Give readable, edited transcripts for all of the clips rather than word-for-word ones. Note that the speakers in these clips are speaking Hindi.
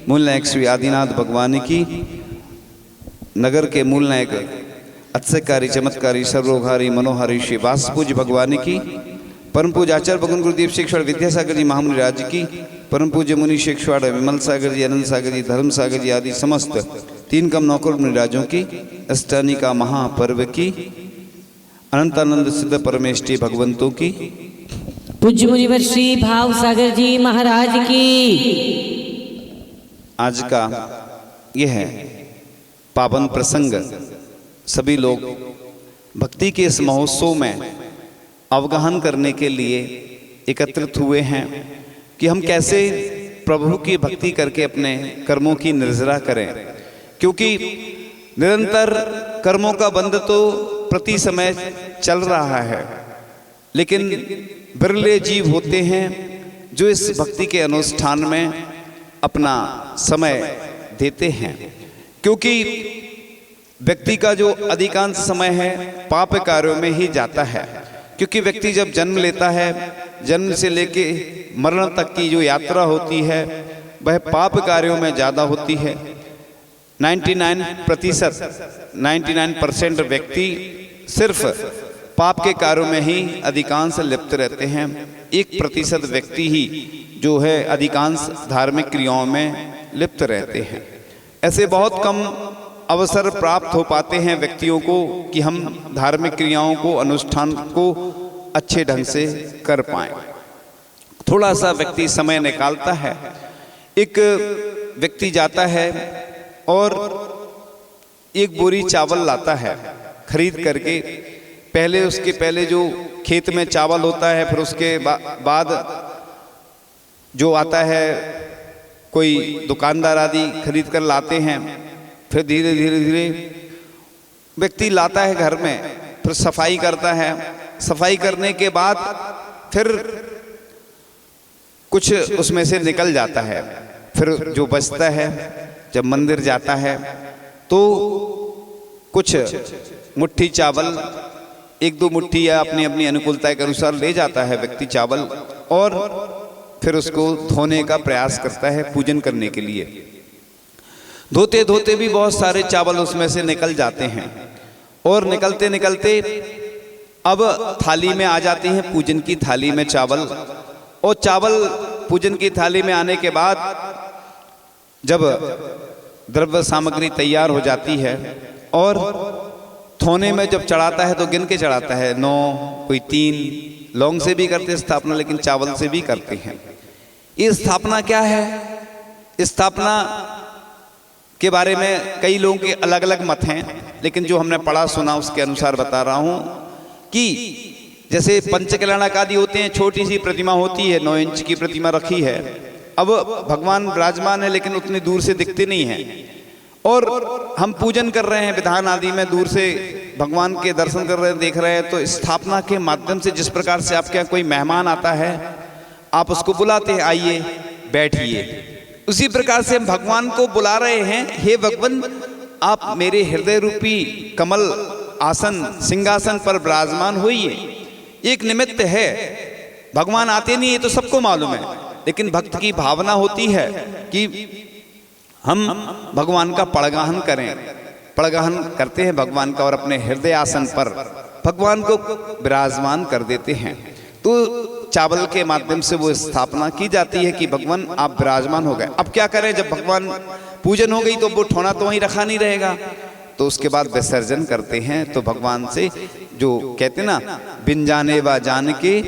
मूल नायक श्री आदिनाथ भगवान की, नगर के मूल नायक अत्सकारी चमत्कारी सर्वोघारी मनोहारी श्री वासपूज भगवान की, परम पूज्य आचार्य भगवान गुरुदेव शेखवाड़ विद्यासागर जी महामुनि राज्य की, परम पूज्य मुनि शेखवाड़ विमल सागर जी, अनंत सागर जी, धर्म सागर जी आदि समस्त 3 कम नौकर मुनि राजों की, अष्टानिका महापर्व की, अनंतानंद सिद्ध परमेष्टि भगवंतों की, पूज्य मुनिवर श्री भाव सागर जी महाराज की। आज का यह है पावन प्रसंग, सभी लोग भक्ति के इस महोत्सव में अवगाहन करने के लिए एकत्रित हुए हैं कि हम कैसे प्रभु की भक्ति करके अपने कर्मों की निर्जरा करें, क्योंकि निरंतर कर्मों का बंध तो प्रति समय चल रहा है, लेकिन बिरले जीव होते हैं जो इस भक्ति के अनुष्ठान में अपना समय देते हैं, क्योंकि व्यक्ति का जो अधिकांश समय है पाप कार्यों में ही जाता है। क्योंकि व्यक्ति जब जन्म लेता है, जन्म से लेके मरण तक की जो यात्रा होती है वह पाप कार्यों में ज़्यादा होती है। 99% व्यक्ति सिर्फ पाप के कार्यों में ही अधिकांश लिप्त रहते हैं। 1% व्यक्ति ही जो है अधिकांश धार्मिक क्रियाओं में लिप्त रहते हैं। ऐसे बहुत कम अवसर प्राप्त हो पाते हैं व्यक्तियों को कि हम धार्मिक क्रियाओं को, अनुष्ठान को अच्छे ढंग से कर पाएं। थोड़ा सा व्यक्ति समय निकालता है। एक व्यक्ति जाता है और एक बोरी चावल लाता है खरीद करके। उसके पहले जो खेत में चावल होता है, फिर उसके बाद जो आता है कोई दुकानदार आदि खरीद कर लाते हैं। फिर धीरे धीरे व्यक्ति लाता है घर में, फिर सफाई करता है। सफाई करने के बाद फिर कुछ उसमें से निकल जाता है। फिर जो बचता है जब मंदिर जाता है तो कुछ मुट्ठी चावल, 1-2 मुट्ठी या अपनी अपनी अनुकूलता के अनुसार ले जाता है व्यक्ति चावल, और फिर उसको धोने का प्रयास करता है पूजन करने के लिए। धोते धोते भी बहुत सारे चावल उसमें से निकल जाते हैं, और निकलते निकलते अब थाली में आ जाते हैं, पूजन की थाली में चावल। और चावल पूजन की थाली में आने के बाद जब द्रव्य सामग्री तैयार हो जाती है और थोने में जब चढ़ाता है तो गिन के चढ़ाता है, 9, कोई 3, लौंग से भी करते स्थापना, लेकिन चावल से भी करते हैं। ये स्थापना क्या है? स्थापना के बारे में कई लोगों के अलग अलग मत हैं, लेकिन जो हमने पढ़ा सुना उसके अनुसार बता रहा हूं कि जैसे पंचकल्याणक आदि होते हैं, छोटी सी प्रतिमा होती है, 9 इंच की प्रतिमा रखी है। अब भगवान विराजमान है लेकिन उतनी दूर से दिखते नहीं हैं, और हम पूजन कर रहे हैं विधान आदि में, दूर से भगवान के दर्शन कर रहे हैं, देख रहे हैं। तो स्थापना के माध्यम से जिस प्रकार से आपके यहाँ कोई मेहमान आता है, आप उसको बुलाते हैं, आइए बैठिए, उसी प्रकार से हम भगवान को बुला रहे हैं, हे भगवान आप मेरे हृदय रूपी कमल आसन सिंहासन पर विराजमान होइए। एक निमित्त है, भगवान आते नहीं है तो सबको मालूम है, लेकिन भक्त की भावना होती है कि हम भगवान का पड़गाहन करें। पड़गाहन करते हैं भगवान का और अपने हृदय आसन पर भगवान को विराजमान कर देते हैं। तो चावल के माध्यम से वो स्थापना की जाती है कि भगवान आप विराजमान हो गए। अब क्या करें, जब भगवान पूजन हो गई तो वो ठोना तो वहीं रखा नहीं रहेगा, तो उसके बाद विसर्जन करते हैं। तो भगवान से जो कहते ना, बिन जाने वा जान के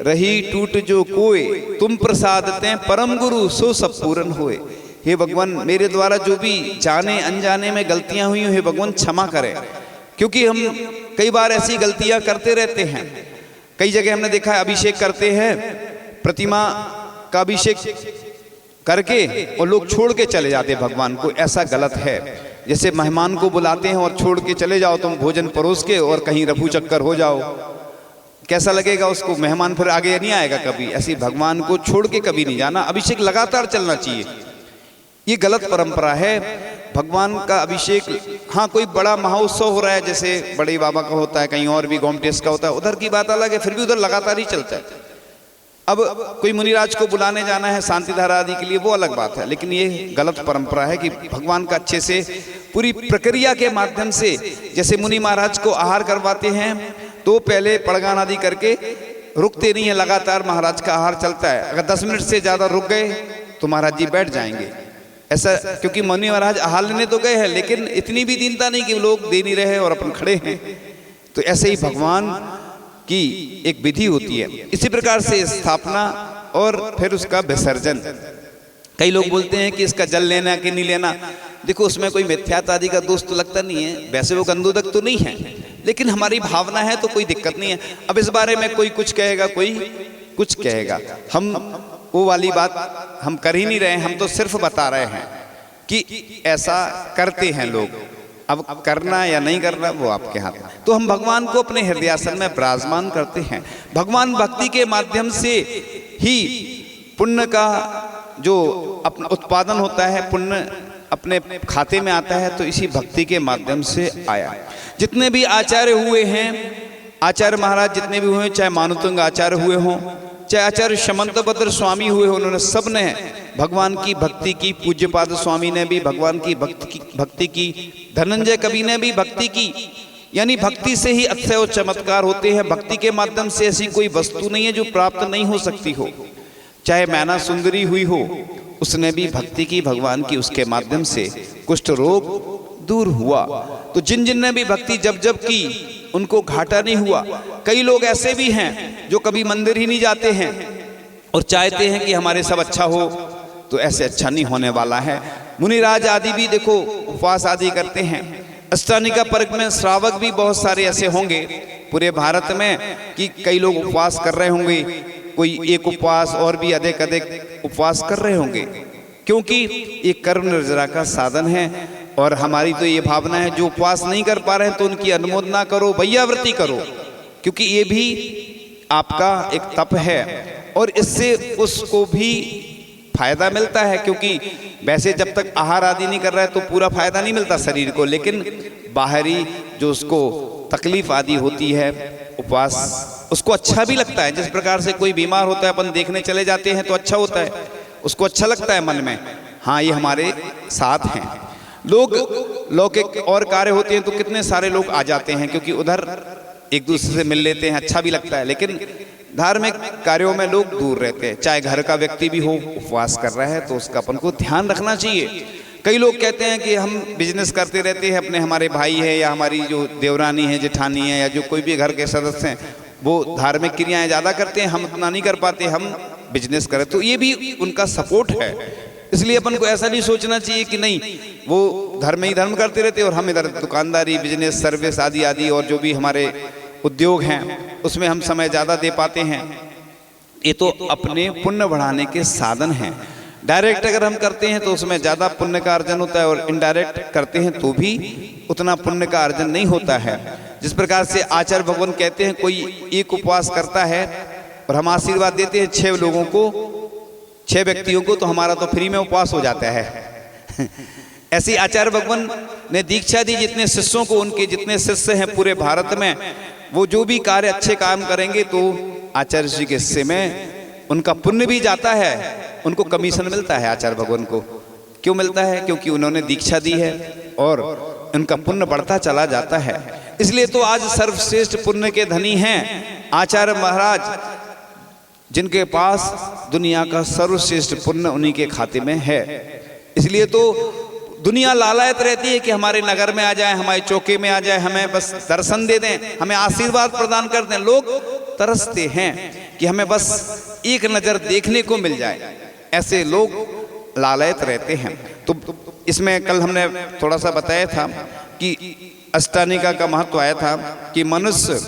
रही टूट जो कोय, तुम प्रसादते परम गुरु सो सब पूर्ण होए। हे भगवान मेरे द्वारा जो भी जाने अनजाने में गलतियां हुई, हे भगवान क्षमा करें, क्योंकि हम कई बार ऐसी गलतियां करते रहते हैं। कई जगह हमने देखा है, अभिषेक करते हैं, प्रतिमा का अभिषेक करके और लोग छोड़ के चले जाते हैं भगवान को। ऐसा गलत है। जैसे मेहमान को बुलाते हैं और छोड़ के चले जाओ तुम भोजन परोस के, और कहीं रफू चक्कर हो जाओ, कैसा लगेगा उसको? मेहमान फिर आगे नहीं आएगा कभी। ऐसी भगवान को छोड़ के कभी नहीं जाना, अभिषेक लगातार चलना चाहिए। ये गलत परंपरा है। भगवान का अभिषेक, हाँ कोई बड़ा महोत्सव हो रहा है, जैसे बड़े बाबा का होता है, कहीं और भी गोमटेस का होता है, उधर की बात अलग है, फिर भी उधर लगातार ही चलता है। अब कोई मुनिराज को बुलाने जाना है शांति धारा आदि के लिए, वो अलग बात है, लेकिन ये गलत परंपरा है कि भगवान का अच्छे से पूरी प्रक्रिया के माध्यम से, जैसे मुनि महाराज को आहार करवाते हैं तो पहले पड़गान आदि करके रुकते नहीं है, लगातार महाराज का आहार चलता है। अगर 10 मिनट से ज़्यादा रुक गए तो महाराज जी बैठ जाएंगे, ऐसा, क्योंकि मुनि महाराज आहार लेने तो गए हैं लेकिन इतनी भी दीनता नहीं कि लोग दे नहीं रहे और अपन खड़े हैं। तो ऐसे ही भगवान की एक विधि होती है। इसी प्रकार से स्थापना और फिर उसका विसर्जन। कई लोग बोलते हैं कि इसका जल लेना कि नहीं लेना, देखो उसमें कोई मिथ्यात्व आदि का दोष तो लगता नहीं है, वैसे वो गंदोदक तो नहीं है, लेकिन हमारी भावना है तो कोई दिक्कत नहीं है। अब इस बारे में कोई कुछ कहेगा, कोई कुछ कहेगा, हम वो वाली बात हम कर ही नहीं रहे हैं, हम तो सिर्फ बता रहे हैं कि ऐसा करते हैं लोग। अब करना या नहीं करना वो आपके हाथ में। तो हम भगवान को अपने हृदयासन में विराजमान करते हैं। भगवान भक्ति के माध्यम से ही पुण्य का जो अपना उत्पादन होता है, पुण्य अपने खाते में आता है, तो इसी भक्ति के माध्यम से आया। जितने भी आचार्य हुए हैं, आचार्य महाराज जितने भी हुए, चाहे मानुतुंग आचार्य हुए हों, चाहे आचार्य शमंतभद्र स्वामी हुए हों, उन्होंने सब ने भगवान की भक्ति की। पूज्यपाद स्वामी ने भी भगवान की भक्ति की, धनंजय कवि ने भी भक्ति की। यानी भक्ति से ही अक्षय चमत्कार होते हैं। भक्ति के माध्यम से ऐसी कोई वस्तु नहीं है जो प्राप्त नहीं हो सकती हो। चाहे मैना सुंदरी हुई हो, उसने भी भक्ति की भगवान की, उसके माध्यम से कुष्ठ रोग दूर हुआ। तो जिन जिन ने भी भक्ति जब जब की उनको घाटा नहीं हुआ। कई लोग ऐसे भी हैं जो कभी मंदिर ही नहीं जाते हैं और चाहते हैं कि हमारे सब अच्छा हो, तो ऐसे अच्छा नहीं होने वाला है। मुनिराज आदि भी देखो उपवास आदि करते हैं। अष्टानिका पर्व में श्रावक भी बहुत सारे ऐसे होंगे पूरे भारत में कि कई लोग उपवास कर रहे होंगे, कोई एक उपवास और भी अधिक अधिक उपवास कर रहे होंगे, क्योंकि ये कर्म निर्जरा का साधन है। और हमारी तो ये भावना है जो उपवास नहीं कर पा रहे हैं तो उनकी अनुमोदना करो, वैयावृत्ति करो, क्योंकि ये भी आपका एक तप है और इससे उसको भी फायदा मिलता है। क्योंकि वैसे जब तक आहार आदि नहीं कर रहा है तो पूरा फायदा नहीं मिलता शरीर को, लेकिन बाहरी जो उसको तकलीफ आदि होती है, उपवास उसको अच्छा भी लगता है। जिस प्रकार से कोई बीमार होता है, अपन देखने चले जाते हैं तो अच्छा होता है, उसको अच्छा लगता है मन में, हाँ ये हमारे साथ हैं। लोग लौकिक और कार्य होते हैं तो कितने सारे लोग आ जाते हैं, क्योंकि उधर एक दूसरे से मिल लेते हैं, अच्छा भी लगता है। लेकिन धार्मिक कार्यों में लोग दूर रहते हैं। चाहे घर का व्यक्ति भी हो, उपवास कर रहा है तो उसका अपन को ध्यान रखना चाहिए। कई लोग कहते हैं कि हम बिजनेस करते रहते हैं, अपने हमारे भाई है या हमारी जो देवरानी है, जेठानी है, या जो कोई भी घर के सदस्य हैं, वो धार्मिक क्रियाएं ज़्यादा करते हैं, हम उतना नहीं कर पाते, हम बिजनेस करें। तो ये भी उनका सपोर्ट है। इसलिए अपन को ऐसा नहीं सोचना चाहिए कि नहीं वो धर्म ही धर्म करते रहते और हम इधर दुकानदारी, बिजनेस, सर्विस आदि आदि और जो भी हमारे उद्योग हैं उसमें हम समय ज़्यादा दे पाते हैं। ये तो अपने पुण्य बढ़ाने के साधन हैं। डायरेक्ट अगर हम करते हैं तो उसमें ज़्यादा पुण्य का अर्जन होता है, और इनडायरेक्ट करते हैं तो भी उतना पुण्य का अर्जन नहीं होता है। जिस प्रकार से आचार्य भगवान कहते हैं, कोई एक उपवास करता है और हम आशीर्वाद देते हैं 6 लोगों को, 6 व्यक्तियों को, तो हमारा तो फ्री में उपवास हो जाता है। ऐसी आचार्य भगवान ने दीक्षा दी जितने शिष्यों को, उनके जितने शिष्य हैं पूरे भारत में, वो जो भी कार्य अच्छे काम करेंगे तो आचार्य जी के हिस्से में उनका पुण्य भी जाता है, उनको कमीशन मिलता है। आचार्य भगवान को क्यों मिलता है? क्योंकि उन्होंने दीक्षा दी है और उनका पुण्य बढ़ता चला जाता है। इसलिए तो आज सर्वश्रेष्ठ पुण्य के धनी हैं आचार्य महाराज, जिनके पास दुनिया का सर्वश्रेष्ठ पुण्य उन्हीं के खाते में है। इसलिए तो दुनिया लालायत रहती है कि हमारे नगर में आ जाए, हमारे चौके में आ जाए, हमें बस दर्शन दे दें, हमें आशीर्वाद प्रदान कर दें। लोग तरसते हैं कि हमें बस एक नज़र देखने को मिल जाए, ऐसे लोग लालायत रहते हैं। तो इसमें कल हमने थोड़ा सा बताया था कि अष्टानिका का महत्व आया था कि मनुष्य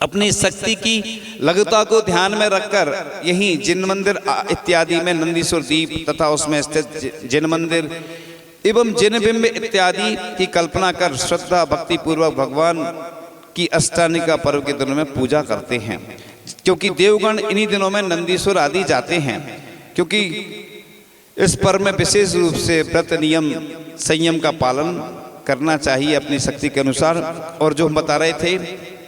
अपनी शक्ति की लघुता को ध्यान में रखकर यहीं जिन मंदिर इत्यादि में, नंदीश्वर द्वीप तथा उसमें स्थित जिन मंदिर एवं जिन बिंब इत्यादि की कल्पना कर श्रद्धा भक्ति पूर्वक भगवान की अष्टानिका पर्व के दिनों में पूजा करते हैं। क्योंकि देवगण इन्हीं दिनों में नंदीश्वर आदि जाते हैं, क्योंकि इस पर्व में विशेष रूप से व्रत नियम संयम का पालन करना चाहिए अपनी शक्ति के अनुसार। और जो हम बता रहे थे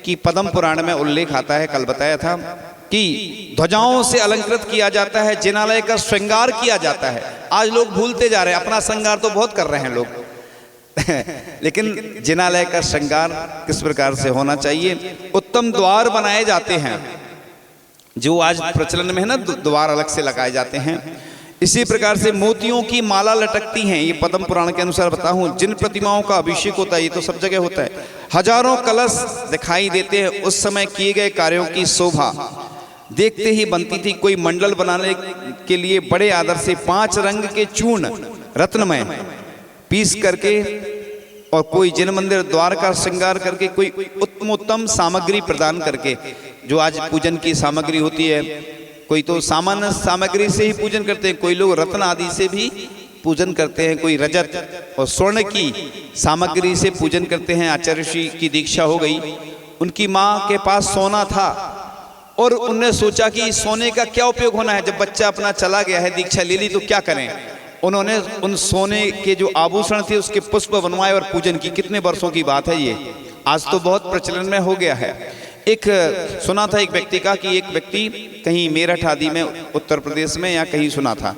कि पद्म पुराण में उल्लेख आता है, कल बताया था, कि ध्वजाओं से अलंकृत किया जाता है, जिनालय का श्रृंगार किया जाता है। आज लोग भूलते जा रहे हैं, अपना श्रृंगार तो बहुत कर रहे हैं लोग लेकिन जिनालय का श्रृंगार किस प्रकार से होना चाहिए। उत्तम द्वार बनाए जाते हैं, जो आज प्रचलन में है ना, द्वार अलग से लगाए जाते हैं। इसी प्रकार से मोतियों की माला लटकती हैं, ये पद्म पुराण के अनुसार बताऊं। जिन प्रतिमाओं का अभिषेक होता है, ये तो सब जगह होता है। हजारों कलश दिखाई देते हैं। उस समय किए गए कार्यों की शोभा देखते ही बनती थी। कोई मंडल बनाने के लिए बड़े आदर से 5 रंग के चूर्ण रत्नमय पीस करके, और कोई जिन मंदिर द्वार का श्रृंगार करके, कोई उत्तम सामग्री प्रदान करके, जो आज पूजन की सामग्री होती है, कोई तो सामान्य सामग्री से ही पूजन करते हैं, कोई लोग रत्न आदि से भी पूजन करते हैं, कोई रजत और स्वर्ण की सामग्री से पूजन करते हैं। आचार्य श्री की दीक्षा हो गई, उनकी माँ के पास सोना था और उनने सोचा कि सोने का क्या उपयोग होना है, जब बच्चा अपना चला गया है, दीक्षा ले ली तो क्या करें। उन्होंने उन सोने के जो आभूषण थे उसके पुष्प बनवाए और पूजन की। कितने वर्षों की बात है ये, आज तो बहुत प्रचलन में हो गया है। एक सुना था एक व्यक्ति का कि एक व्यक्ति कहीं मेरठ आदि में, उत्तर प्रदेश में या कहीं सुना था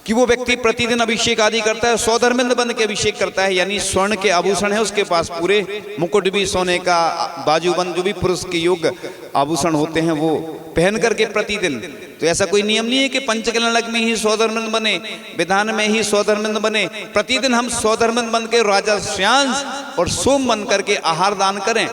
कि वो व्यक्ति प्रतिदिन अभिषेक आदि करता है, स्वधर्मिंद बन के अभिषेक करता है, यानी स्वर्ण के आभूषण है उसके पास, पूरे मुकुट भी सोने का, बाजूबंद जो भी पुरुष के योग्य आभूषण होते हैं वो पहन करके प्रतिदिन। तो ऐसा कोई नियम नहीं है कि पंचकल्याणक में ही स्वधर्मिंद बने, विधान में ही स्वधर्मिंद बने। प्रतिदिन हम स्वधर्मिंद बन के राजा श्यांस और सोम बन करके आहार दान करें।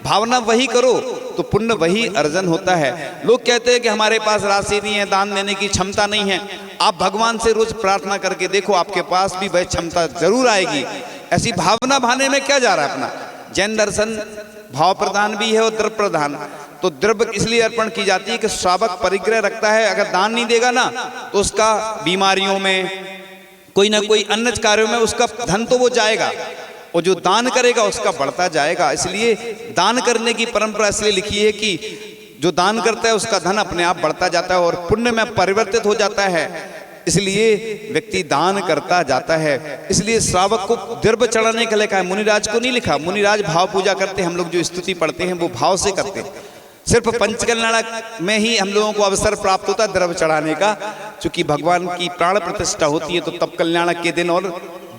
भावना वही करो तो पुण्य वही अर्जन होता है। लोग कहते हैं कि हमारे पास राशि नहीं है, दान देने की क्षमता नहीं है। आप भगवान से रोज प्रार्थना करके देखो, आपके पास भी वह क्षमता जरूर आएगी। ऐसी भावना भाने में क्या जा रहा है अपना। जैन दर्शन भाव प्रधान भी है और द्रव्य प्रधान। तो द्रव्य इसलिए अर्पण की जाती है कि श्रावक परिग्रह रखता है, अगर दान नहीं देगा ना तो उसका बीमारियों में, कोई ना कोई अन्य कार्यों में उसका धन तो वो जाएगा, और जो दान करेगा उसका बढ़ता जाएगा। इसलिए दान करने की परंपरा इसलिए लिखी है कि जो दान करता है उसका धन अपने आप बढ़ता जाता है और पुण्य में परिवर्तित हो जाता है। इसलिए व्यक्ति दान करता जाता है। इसलिए श्रावक को द्रव्य चढ़ाने के लिए कहा है, मुनिराज को नहीं लिखा। मुनिराज भाव पूजा करते हैं, हम लोग जो स्तुति पढ़ते हैं वो भाव से करते हैं। सिर्फ पंचकल्याणक में ही हम लोगों को अवसर प्राप्त होता है द्रव्य चढ़ाने का, क्योंकि भगवान की प्राण प्रतिष्ठा होती है। तो तब कल्याणक के दिन और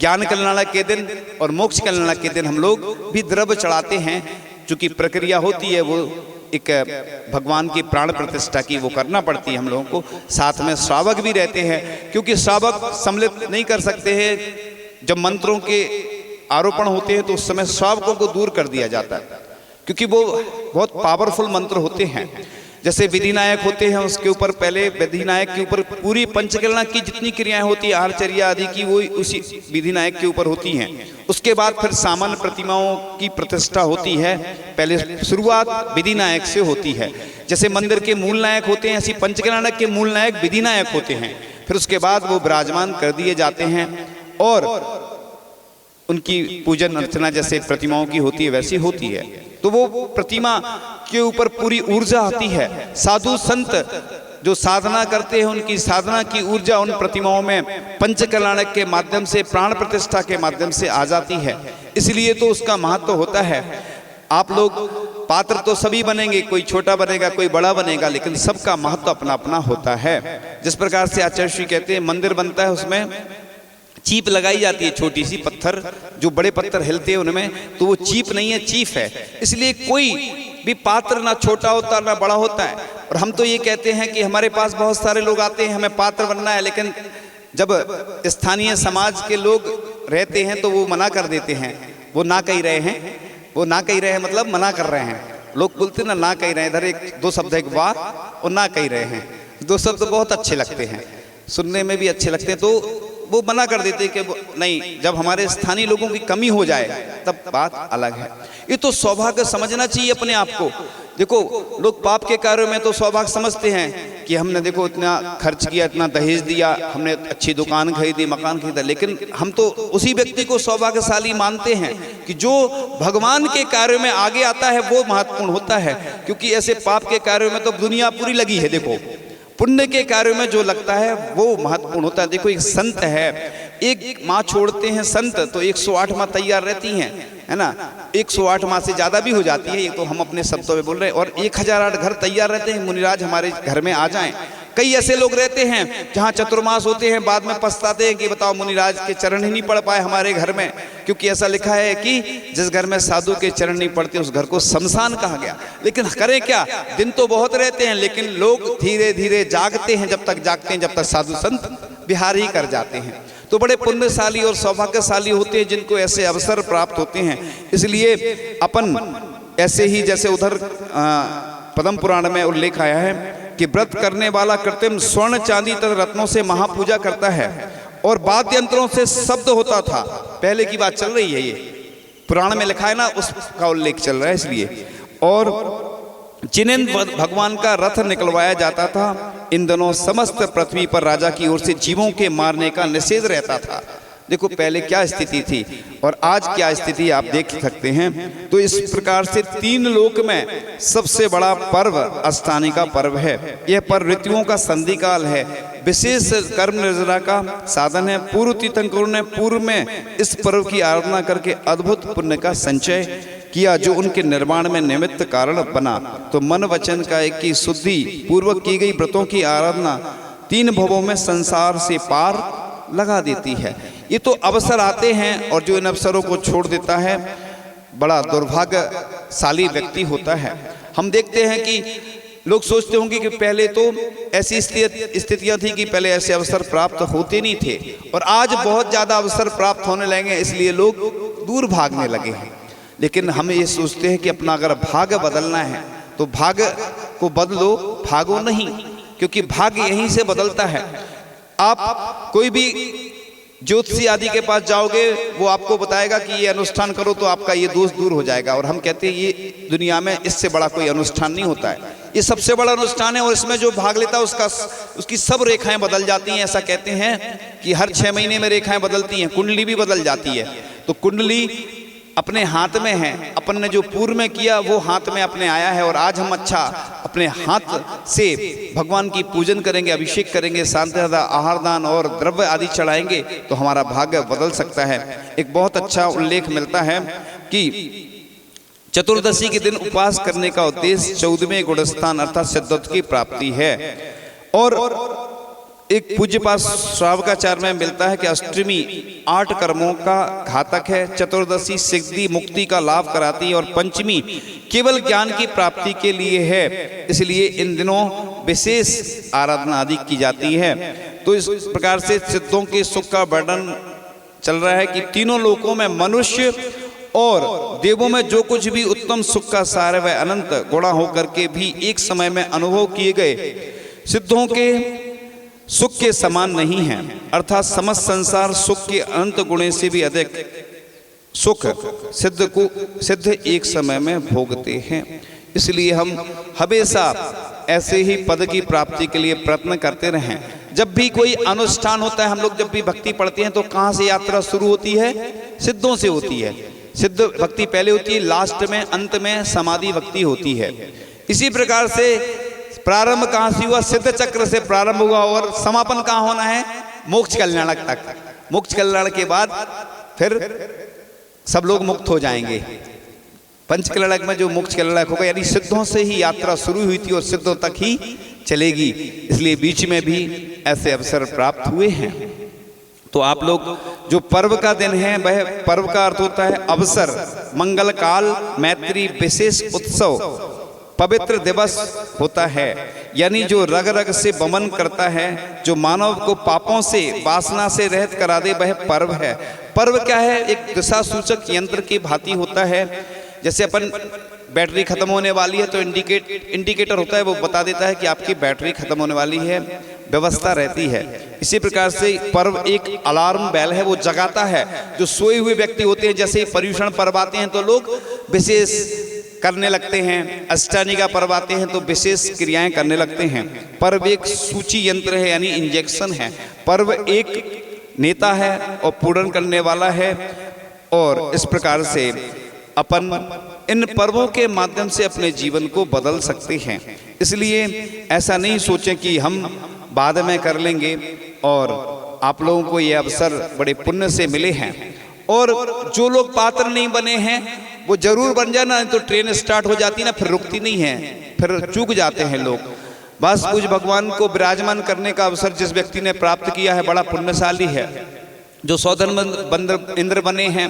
ज्ञान कल्याणक के दिन और मोक्ष कल्याणक के दिन हम लोग भी द्रव्य चढ़ाते हैं। चूंकि प्रक्रिया होती है वो एक भगवान की प्राण प्रतिष्ठा की, वो करना पड़ती है हम लोगों को। साथ में श्रावक भी रहते हैं, क्योंकि श्रावक सम्मिलित नहीं कर सकते हैं। जब मंत्रों के आरोपण होते हैं तो उस समय श्रावकों को दूर कर दिया जाता है, क्योंकि वो बहुत पावरफुल मंत्र होते हैं। जैसे विधिनायक होते हैं, उसके ऊपर पहले विधिनायक के ऊपर पूरी पंचकल्याण की जितनी क्रियाएं होती है, आहारचर्या आदि की, वो उसी विधिनायक के ऊपर होती हैं। उसके बाद फिर सामान्य प्रतिमाओं की प्रतिष्ठा होती है। पहले शुरुआत विधिनायक से होती है। जैसे मंदिर के मूल नायक होते हैं, ऐसी पंचकल्याणक के मूल नायक विधिनायक होते हैं। फिर उसके बाद वो विराजमान कर दिए जाते हैं और उनकी पूजन अर्चना जैसे प्रतिमाओं की होती है वैसी होती है। तो वो प्रतिमा के ऊपर पूरी ऊर्जा आती है। साधु संत जो साधना करते हैं, उनकी साधना की ऊर्जा उन प्रतिमाओं में पंचकल्याणक के माध्यम से, प्राण प्रतिष्ठा के माध्यम से आ जाती है। इसलिए तो उसका महत्व होता है। आप लोग पात्र तो सभी बनेंगे, कोई छोटा बनेगा, कोई बड़ा बनेगा, लेकिन सबका महत्व अपना अपना होता है। जिस प्रकार से आचार्य श्री कहते हैं मंदिर बनता है, उसमें चीप लगाई जाती है, छोटी सी पत्थर, जो बड़े पत्थर हिलते हैं उनमें, तो वो चीप नहीं है, चीफ है। इसलिए कोई भी पात्र ना छोटा होता ना बड़ा होता है। और हम तो ये कहते हैं कि हमारे पास बहुत सारे लोग आते हैं, हमें पात्र बनना है, लेकिन जब स्थानीय समाज के लोग रहते हैं तो वो मना कर देते हैं। वो ना कह रहे हैं, वो ना कह रहे हैं मतलब मना कर रहे हैं। लोग बोलते हैं ना कह रहे हैं, इधर एक दो शब्द एक वाह और ना कह रहे हैं, दो शब्द बहुत अच्छे लगते हैं, सुनने में भी अच्छे लगते हैं। तो वो मना कर देते कि नहीं, जब हमारे स्थानीय लोगों की कमी हो जाए तब बात अलग है। ये तो सौभाग्य समझना चाहिए अपने आप को। देखो, लोग पाप के कार्यों में तो सौभाग्य समझते हैं कि हमने देखो इतना खर्च किया, इतना दहेज दिया, हमने अच्छी दुकान खरीदी, मकान खरीदा, लेकिन हम तो उसी व्यक्ति को सौभाग्यशाली मानते हैं कि जो भगवान के कार्यों में आगे आता है वो महत्वपूर्ण होता है। क्योंकि ऐसे पाप के कार्यों में तो दुनिया पूरी लगी है। देखो, पुण्य के कार्यों में जो लगता है वो महत्वपूर्ण होता है। देखो, एक संत है, एक माँ छोड़ते हैं संत तो 108 माँ तैयार रहती हैं। है ना। 108 माह से ज़्यादा भी हो जाती है, ये तो हम अपने शब्दों में बोल रहे हैं। और 1008 घर तैयार रहते हैं, मुनिराज हमारे घर में आ जाएं। कई ऐसे लोग रहते हैं जहाँ चतुर्मास होते हैं, बाद में पछताते हैं कि बताओ मुनिराज के चरण ही नहीं पड़ पाए हमारे घर में, क्योंकि ऐसा लिखा है कि जिस घर में साधु के चरण नहीं पड़ते उस घर को शमशान कहा गया। लेकिन करें क्या, दिन तो बहुत रहते हैं, लेकिन लोग धीरे धीरे जागते हैं, जब तक जागते हैं जब तक साधु संत विहार ही कर जाते हैं। तो बड़े पुण्यशाली और सौभाग्यशाली होते हैं जिनको ऐसे अवसर प्राप्त होते हैं। इसलिए अपन ऐसे ही, जैसे उधर पद्म पुराण में उल्लेख आया है कि व्रत करने वाला कृत्रिम स्वर्ण चांदी तथा रत्नों से महापूजा करता है और वाद्य यंत्रों से शब्द होता था। पहले की बात चल रही है, ये पुराण में लिखा है ना, उसका उल्लेख चल रहा है इसलिए। और जिन्हें भगवान का रथ निकलवाया जाता था, इन दिनों समस्त पृथ्वी पर राजा की ओर से जीवों के मारने का निषेध रहता था। देखो पहले क्या स्थिति थी और आज क्या स्थिति आप देख सकते हैं। तो इस प्रकार से 3 लोक में सबसे बड़ा पर्व अष्टानी का पर्व है। यह पर्व ऋतुओं का संधि काल है, विशेष कर्म निर्जरा का साधन है। पूर्व तीर्थंकरों ने पूर्व में इस पर्व की आराधना करके अद्भुत पुण्य का संचय किया, जो उनके निर्माण में निमित्त कारण बना। तो मन वचन काया की शुद्धि पूर्वक की गई व्रतों की आराधना 3 भवों में संसार से पार लगा देती है। ये तो अवसर आते हैं और जो इन अवसरों को छोड़ देता है बड़ा दुर्भाग्यशाली व्यक्ति होता है। हम देखते हैं कि लोग सोचते होंगे कि पहले तो ऐसी स्थितियां थी कि पहले ऐसे अवसर प्राप्त होते नहीं थे और आज बहुत ज़्यादा अवसर प्राप्त होने लगे, इसलिए लोग दूर भागने लगे हैं। लेकिन हम ये सोचते हैं कि अपना अगर भाग्य बदलना है तो भाग्य को बदलो, भागो नहीं, क्योंकि भाग्य यहीं से बदलता है। आप कोई भी ज्योतिषी आदि के पास जाओगे, वो आपको बताएगा कि ये अनुष्ठान करो तो आपका ये दोष दूर हो जाएगा। और हम कहते हैं ये दुनिया में इससे बड़ा कोई अनुष्ठान नहीं होता है, ये सबसे बड़ा अनुष्ठान है। और इसमें जो भाग लेता है उसकी सब रेखाएं बदल जाती हैं। ऐसा कहते हैं कि हर 6 महीने में रेखाएं बदलती हैं, कुंडली भी बदल जाती है। तो कुंडली अपने हाथ में है, अपन ने जो पूर्व में किया वो हाथ में अपने आया है। और आज हम अच्छा अपने हाथ से भगवान की पूजन करेंगे, अभिषेक करेंगे, शांति आहार दान और द्रव्य आदि चढ़ाएंगे तो हमारा भाग्य बदल सकता है। एक बहुत अच्छा उल्लेख मिलता है कि चतुर्दशी के दिन उपवास करने का उद्देश्य 14वें गुणस्थान अर्थात सिद्धत्व की प्राप्ति है। और एक पूज्य पास श्रावकाचार्य में मिलता है कि अष्टमी 8 कर्मों का घातक है, चतुर्दशी सिद्धि मुक्ति का लाभ कराती है और पंचमी केवल ज्ञान की प्राप्ति के लिए है। इसलिए इन दिनों विशेष आराधना आदि की जाती है। तो इस प्रकार से सिद्धों के सुख का वर्णन चल रहा है कि तीनों लोकों में मनुष्य और देवों में जो कुछ भी उत्तम सुख का सार है वह अनंत गुणा होकर के भी एक समय में अनुभव किए गए सिद्धों के सुख के समान नहीं है। अर्थात समस्त संसार सुख के अनंत गुणे से भी अधिक सुख सिद्ध एक समय में भोगते हैं। इसलिए हम हमेशा ऐसे ही पद की प्राप्ति के लिए प्रयत्न करते रहें। जब भी कोई अनुष्ठान होता है, हम लोग जब भी भक्ति पढ़ते हैं तो कहाँ से यात्रा शुरू होती है? सिद्धों से होती है। सिद्ध भक्ति पहले होती है, लास्ट में अंत में समाधि भक्ति होती है। इसी प्रकार से प्रारंभ कहाँ से हुआ? सिद्ध चक्र से प्रारंभ हुआ और समापन कहाँ होना है? मोक्ष कल्याणक तक। मोक्ष कल्याण के बाद फिर सब लोग मुक्त हो जाएंगे। पंच कल्याणक में जो मोक्ष कल्याणक होगा, यानी सिद्धों से ही यात्रा शुरू हुई थी और सिद्धों तक ही चलेगी। इसलिए बीच में भी ऐसे अवसर प्राप्त हुए हैं। तो आप लोग जो पर्व का दिन है, वह पर्व का अर्थ होता है अवसर, मंगल काल, मैत्री, विशेष उत्सव, पवित्र दिवस होता है। यानी जो रग रग से बमन करता है, जो मानव को पापों से वासना से रहित करा दे, वह पर्व है। पर्व क्या है? एक दिशा सूचक यंत्र की भांति होता है। जैसे अपन बैटरी खत्म होने वाली है तो इंडिकेटर होता है, वो बता देता है कि आपकी बैटरी खत्म होने वाली है, व्यवस्था रहती है। इसी प्रकार से पर्व एक अलार्म बेल है, वो जगाता है जो सोए हुए व्यक्ति होते हैं। जैसे पर्यूषण पर्व आते हैं तो लोग विशेष करने लगते हैं, अष्टानी का पर्व आते हैं तो विशेष क्रियाएं करने लगते हैं। पर्व एक सूची यंत्र है, यानी इंजेक्शन है। पर्व एक नेता है और पूर्ण करने वाला है। और इस प्रकार से अपन इन पर्वों के माध्यम से अपने जीवन को बदल सकते हैं। इसलिए ऐसा नहीं सोचें कि हम बाद में कर लेंगे। और आप लोगों को ये अवसर बड़े पुण्य से मिले हैं और जो लोग पात्र नहीं बने हैं वो जरूर बन जाए ना, तो ट्रेन स्टार्ट हो जाती ना, फिर रुकती नहीं है, फिर चूक जाते हैं लोग। बस पूज्य भगवान को विराजमान करने का अवसर जिस व्यक्ति ने प्राप्त किया है बड़ा पुण्यशाली है। जो सौधन इंद्र बने हैं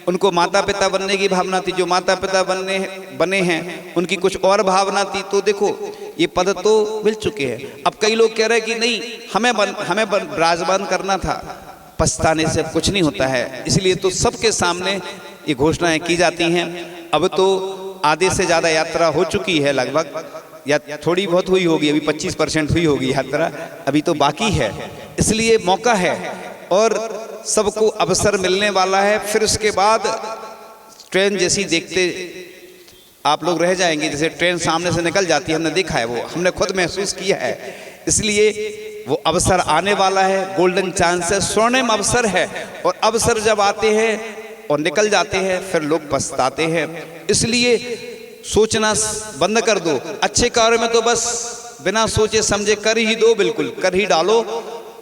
उनको माता पिता बनने की भावना थी, जो माता पिता बने हैं उनकी कुछ और भावना थी। तो देखो ये पद तो मिल चुके हैं। अब कई लोग कह रहे हैं कि नहीं हमें विराजमान करना था, पछताने से कुछ नहीं होता है। इसलिए तो सबके सामने ये घोषणाएं की जाती हैं। अब तो आधे से ज़्यादा यात्रा हो चुकी है लगभग, या थोड़ी बहुत हुई होगी, अभी 25% हुई होगी यात्रा, अभी तो बाकी है। इसलिए मौका है और सबको अवसर मिलने वाला है। फिर उसके बाद ट्रेन जैसी देखते आप लोग रह जाएंगे, जैसे ट्रेन सामने से निकल जाती है, हमने देखा है, वो हमने खुद महसूस किया है। इसलिए वो अवसर आने वाला है, गोल्डन चांस है, स्वर्णिम अवसर है। और अवसर जब आते हैं और निकल जाते हैं फिर लोग पछताते हैं। इसलिए सोचना बंद कर दो, अच्छे कार्य में तो बस बिना सोचे समझे कर ही दो, बिल्कुल कर ही डालो।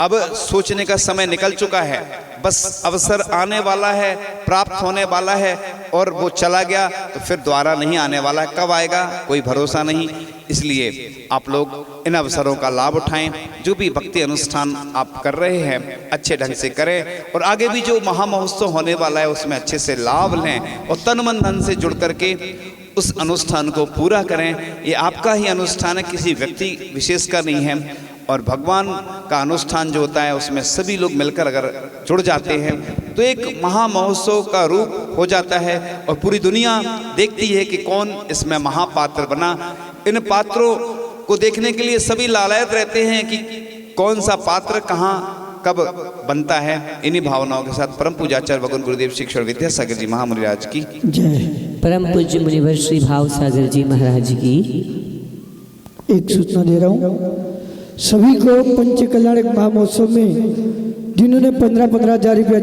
अब सोचने का समय निकल चुका है, बस अवसर आने वाला है, प्राप्त होने वाला है, और वो चला गया तो फिर दोबारा नहीं आने वाला। कब आएगा कोई भरोसा नहीं। इसलिए आप लोग इन अवसरों का लाभ उठाएं। जो भी भक्ति अनुष्ठान आप कर रहे हैं अच्छे ढंग से करें, और आगे भी जो महामहोत्सव होने वाला है उसमें अच्छे से लाभ लें और तन मन धन से जुड़ करके उस अनुष्ठान को पूरा करें। ये आपका ही अनुष्ठान है, किसी व्यक्ति विशेष का नहीं है। और भगवान का अनुष्ठान जो होता है उसमें सभी लोग मिलकर अगर जुड़ जाते हैं तो एक महामहोत्सव का रूप हो जाता है, और पूरी दुनिया देखती है कि कौन इसमें महापात्र बना। इन पात्रों को देखने के लिए सभी लालायत रहते हैं कि कौन सा पात्र कहाँ कब बनता है। इन्हीं भावनाओं के साथ परम पूजाचार्य भगवान गुरुदेव श्री ईश्वर विद्यासागर जी महामुनिराज की जय। परम पूज्य मुनिवर श्री भाव सागर जी महाराज की। एक सूचना दे रहा हूँ सभी को पंच कल्याणक महामहोत्सव में जिन्होंने 15,000 रुपया